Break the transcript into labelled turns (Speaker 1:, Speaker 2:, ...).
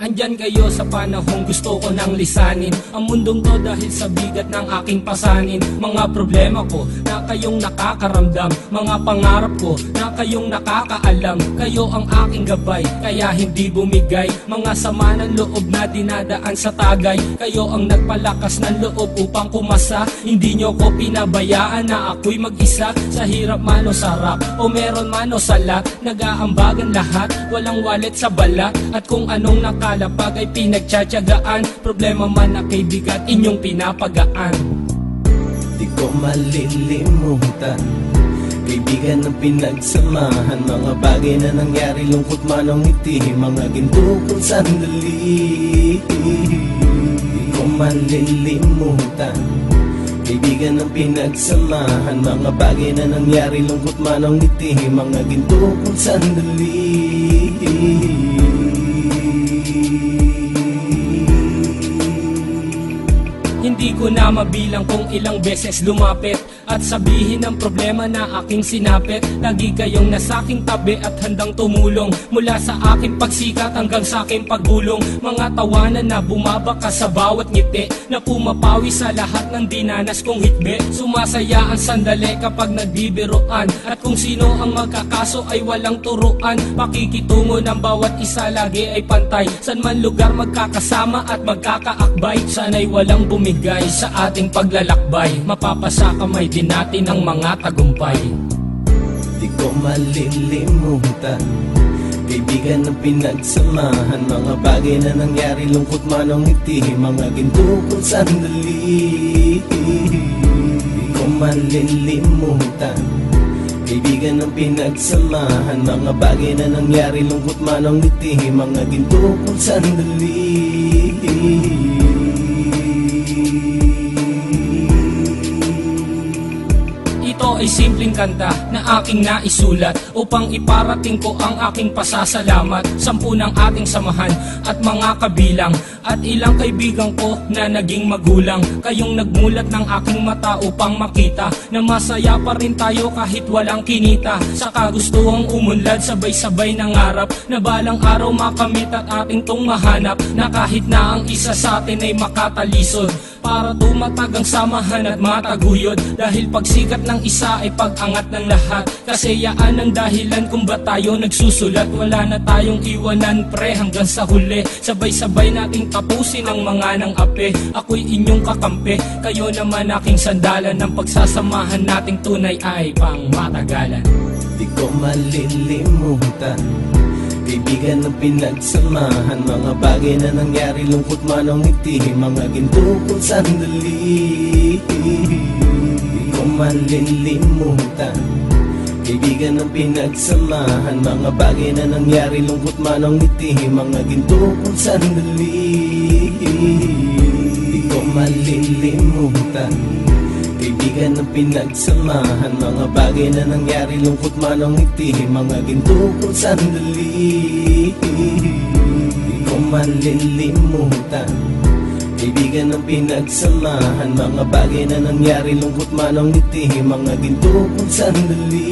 Speaker 1: Andyan kayo sa panahong gusto ko nang lisanin ang mundong to dahil sa bigat ng aking pasanin. Mga problema ko na kayong nakakaramdam, mga pangarap ko na kayong nakakaalam. Kayo ang aking gabay, kaya hindi bumigay. Mga sama ng loob na dinadaan sa tagay, kayo ang nagpalakas ng loob upang kumasa. Hindi nyo ko pinabayaan na ako'y mag-isa. Sa hirap man o sarap, o meron man o salat, nag-aambagan lahat, walang wallet sa balat. At kung anong nakalapag ay pinagtsatsagaan, problema man na kay bigat, inyong pinapagaan.
Speaker 2: Di ko malilimutan, kaibigan ng pinagsamahan, mga bagay na nangyari, lungkot man o ngiti, mga ginto kong sandali. Di ko malilimutan, kaibigan ng pinagsamahan, mga bagay na nangyari, lungkot man o ngiti, mga ginto kong sandali.
Speaker 1: Hindi ko na mabilang kung ilang beses lumapit at sabihin ang problema na aking sinapit. Lagi kayong nasa aking tabi at handang tumulong, mula sa aking pagsikat hanggang sa aking paggulong. Mga tawanan na bumabaka sa bawat ngiti, na pumapawi sa lahat ng dinanas kong hitbe. Sumasaya ang sandali kapag nagbibiroan, at kung sino ang magkakaso ay walang turuan. Pakikitungo ng bawat isa lagi ay pantay, san man lugar magkakasama at magkakaakbay. Sana'y walang bumigay sa ating paglalakbay, mapapasa kamay din natin ang mga tagumpay.
Speaker 2: Di ko malilimutan, kaibigan ng pinagsamahan, mga bagay na nangyari, lungkot man o ngiti, mga ginto kong sandali. Di ko malilimutan, kaibigan ng pinagsamahan, mga bagay na nangyari, lungkot man o ngiti, mga ginto kong sandali.
Speaker 1: Ito ay simpleng kanta na aking naisulat upang iparating ko ang aking pasasalamat. 10 ng ating samahan at mga kabilang, at ilang kaibigan ko na naging magulang. Kayong nagmulat ng aking mata upang makita na masaya pa rin tayo kahit walang kinita. Sa kagustuhang umunlad, sabay-sabay nangarap na balang araw makamit at ating tong mahanap, na kahit na ang isa sa atin ay makatalisod, para tumatag ang samahan at mataguyod. Dahil pagsikat ng isa ay pag-angat ng lahat, kasi yaan ang dahilan kung ba't tayo nagsusulat. Wala na tayong iwanan pre hanggang sa huli, sabay-sabay nating tapusin ang mga nang ape. Ako'y inyong kakampi, kayo naman aking sandalan, ng pagsasamahan nating tunay ay pang matagalan.
Speaker 2: Di ko malilimutan, kaibigan ng pinagsamahan, mga bagay na nangyari, lungkot man o ngiti, mga ginto kong sandali. Di ko malilimutan, kaibigan ng pinagsamahan, mga bagay na nangyari, lungkot man o ngiti, mga ginto kong sandali. Di ko malilimutan, kaibigan ng pinagsamahan, mga bagay na nangyari, lungkot man o ngiti, mga ginto kong sandali. Di ko malilimutan, kaibigan ng pinagsamahan, mga bagay na nangyari, lungkot man o ngiti, mga ginto kong sandali.